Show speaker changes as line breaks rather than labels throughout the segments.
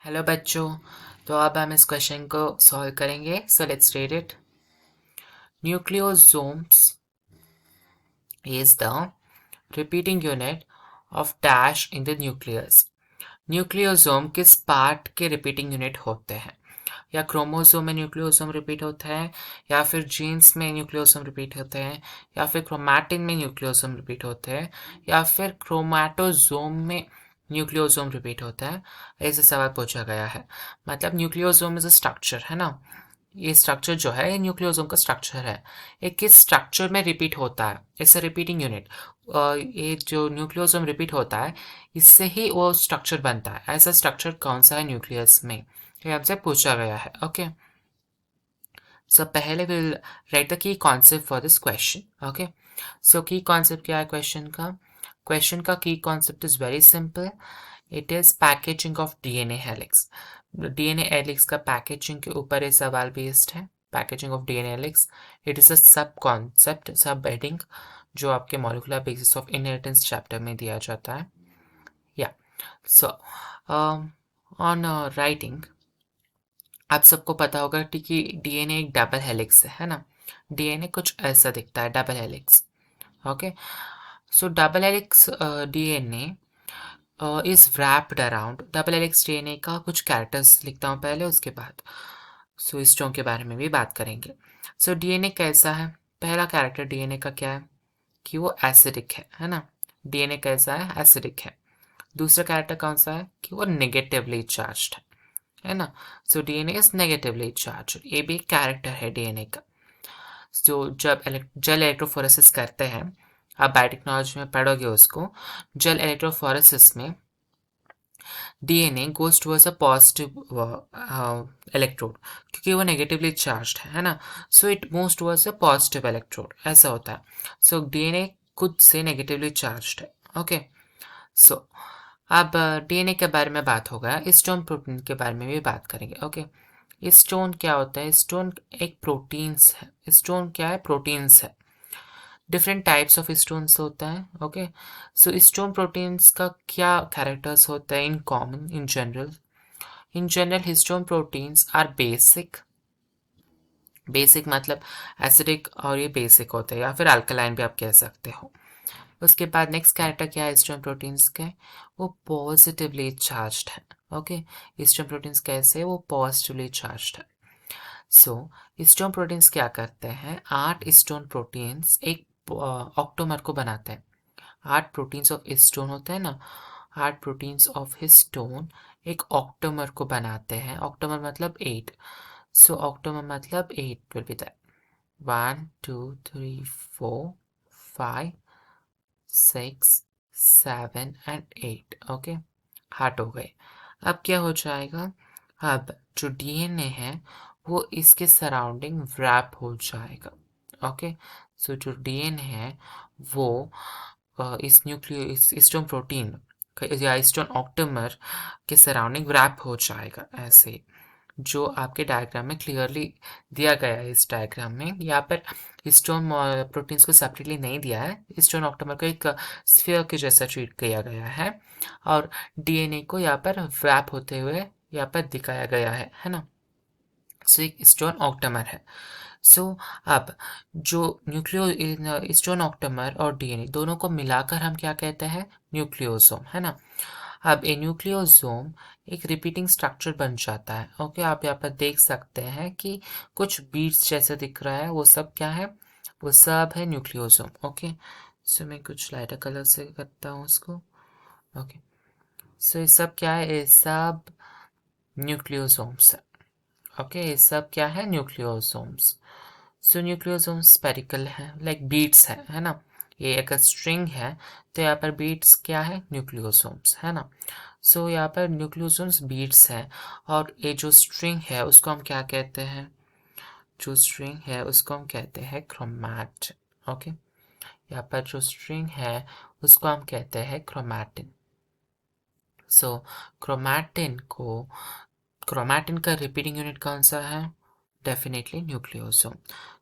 Hello बच्चों। तो अब हम इस क्वेश्चन को सॉल्व करेंगे। So let's read it. Nucleosomes is the repeating unit of dash in the nucleus. Nucleosome किस पार्ट के रिपीटिंग यूनिट होते हैं? या क्रोमोसोम में न्यूक्लियोसोम रिपीट होता है, या फिर जीन्स में न्यूक्लियोसोम रिपीट होते हैं, या फिर क्रोमैटिन में न्यूक्लियोसोम रिपीट होते हैं, या फिर क्रोमैटोसोम में न्यूक्लियोसोम रिपीट होता है। ऐसे सवाल पूछा गया है। मतलब न्यूक्लियोसोम इज अ स्ट्रक्चर, है ना। ये स्ट्रक्चर जो है ये न्यूक्लियोसोम का स्ट्रक्चर है। ये किस स्ट्रक्चर में रिपीट होता है? It's a repeating unit. ये जो न्यूक्लियोसोम रिपीट होता है, इससे ही वो स्ट्रक्चर बनता है। ऐसा स्ट्रक्चर कौन सा है न्यूक्लियस में, ये आपसे पूछा गया है। ओके, सो पहले will write the key concept for this question. Okay, so key concept क्या है क्वेश्चन का? क्वेश्चन का key concept is very simple. It is packaging of DNA helix. DNA helix का पैकेजिंग के ऊपर ये सवाल बेस्ड है। Packaging of DNA helix, it is a sub concept, sub heading जो आपके molecular basis of inheritance chapter में दिया जाता है। या सो ऑन राइटिंग, आप सबको पता होगा कि डीएनए एक डबल हेलिक्स है ना। डीएनए कुछ ऐसा दिखता है, double helix. Okay, so double helix DNA is wrapped around. Double helix DNA का कुछ कैरेक्टर्स लिखता हूँ पहले, उसके बाद सो हिस्टोन के बारे में भी बात करेंगे। सो डीएनए कैसा है? पहला कैरेक्टर डीएनए का क्या है कि वो एसिडिक है ना। डीएनए कैसा है? एसिडिक है। दूसरा कैरेक्टर कौन सा है कि वो नेगेटिवली चार्ज्ड है ना। So DNA is negatively charge, ये भी एक कैरेक्टर है डीएनए का। जो जब जेल इलेक्ट्रोफोरेसिस करते हैं, आप बायोटेक्नोलॉजी में पढ़ोगे उसको। जेल इलेक्ट्रोफोरेसिस में DNA goes towards a positive electrode, क्योंकि वो नेगेटिवली चार्ज्ड है ना। So it moves towards a positive electrode, ऐसा होता है। सो डीएनए खुद से नेगेटिवली चार्ज्ड है। ओके, सो अब डीएनए के बारे में बात हो गया, हिस्टोन प्रोटीन के बारे में भी बात करेंगे। ओके, हिस्टोन क्या होता है? हिस्टोन एक प्रोटीन्स है। हिस्टोन क्या है? प्रोटीन्स है। डिफरेंट टाइप्स ऑफ हिस्टोन्स होता है। ओके, सो हिस्टोन प्रोटीन्स का क्या कैरेक्टर्स होता है in common, in general? In general histone proteins are basic. Basic मतलब एसिडिक, और ये बेसिक होते हैं, या फिर अल्कलाइन भी आप कह सकते हो। उसके बाद नेक्स्ट कैरेक्टर क्या है हिस्टोन प्रोटीन्स के? वो पॉजिटिवली चार्ज्ड है। ओके, हिस्टोन प्रोटीन्स कैसे? वो पॉजिटिवली चार्ज्ड है। सो हिस्टोन प्रोटीन्स क्या करते हैं? 8 हिस्टोन प्रोटीन्स एक ऑक्टोमर को बनाते हैं। 8 प्रोटीन्स ऑफ हिस्टोन होते हैं ना, 8 प्रोटीन्स ऑफ हिस्टोन एक ऑक्टोमर को बनाते हैं। ऑक्टोमर मतलब 8। सो ऑक्टोमर मतलब 8 will be that 1 2 3 4 5 6 7 and 8। Okay, 8 हो गए। अब क्या हो जाएगा? अब जो डीएनए है वो इसके सराउंडिंग व्रैप हो जाएगा। ओके, सो जो डीएनए है वो इस न्यूक्लियो इस हिस्टोन प्रोटीन या हिस्टोन ऑक्टोमर के सराउंडिंग व्रैप हो जाएगा, ऐसे जो आपके डायग्राम में क्लियरली दिया गया है। इस डायग्राम में यहाँ पर हिस्टोन प्रोटीन्स को सेपरेटली नहीं दिया है। हिस्टोन ऑक्टोमर को एक स्फीयर के जैसा ट्रीट किया गया है, और डीएनए को यहाँ पर व्रैप होते हुए यहाँ पर दिखाया गया है ना। सो एक हिस्टोन ऑक्टोमर है। सो अब जो न्यूक्लियो हिस्टोन ऑक्टोमर और डीएनए दोनों को मिलाकर हम क्या कहते हैं? न्यूक्लियोसोम, है ना। अब ये न्यूक्लियोसोम एक रिपीटिंग स्ट्रक्चर बन जाता है। ओके, आप यहाँ पर देख सकते हैं कि कुछ बीड्स जैसे दिख रहा है, वो सब क्या है? वो सब है न्यूक्लियोसोम। ओके, सो मैं कुछ लाइटर कलर से करता हूँ उसको। ओके, सो ये सब क्या है? ये सब न्यूक्लियोसोम्स है। ओके, ये सब क्या है? न्यूक्लियोसोम्स। सो न्यूक्लियोसोम स्पेरिकल है, लाइक बीड्स है ना। ये एक स्ट्रिंग है, तो यहाँ पर बीड्स क्या है? न्यूक्लियोसोम्स, है ना। सो यहाँ पर न्यूक्लियोसोम्स बीड्स है, और ये जो स्ट्रिंग है उसको हम क्या कहते हैं? जो स्ट्रिंग है उसको हम कहते हैं क्रोमैट। ओके, यहाँ पर जो स्ट्रिंग है उसको हम कहते हैं क्रोमैटिन। सो क्रोमैटिन को क्रोमैटिन का रिपीटिंग यूनिट कौन सा है? Definitely nucleosome.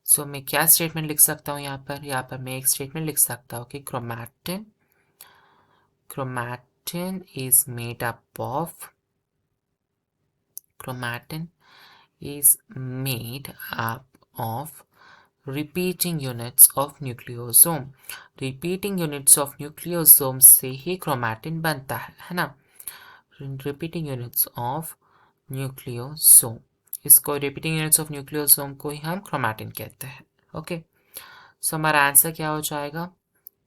सो मैं क्या स्टेटमेंट लिख सकता हूँ यहाँ पर? यहाँ पर मैं एक स्टेटमेंट लिख सकता हूँ कि chromatin is made up of chromatin is made up of repeating units of nucleosome. repeating units of nucleosome से ही chromatin बनता है ना? repeating units of nucleosome, इसको repeating units of nucleosome को ही हम chromatin कहते हैं. ओके, सो हमारा आंसर क्या हो जाएगा?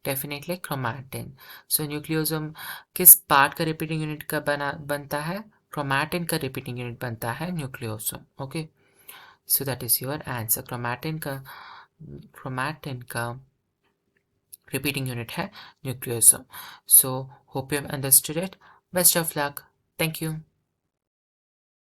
Definitely chromatin. सो न्यूक्लियोसोम किस पार्ट का रिपीटिंग यूनिट का बनता है? क्रोमैटिन का रिपीटिंग यूनिट बनता है nucleosome. Okay, so that is your answer. Chromatin का रिपीटिंग यूनिट है nucleosome. So hope you have understood it. Best of luck. Thank you.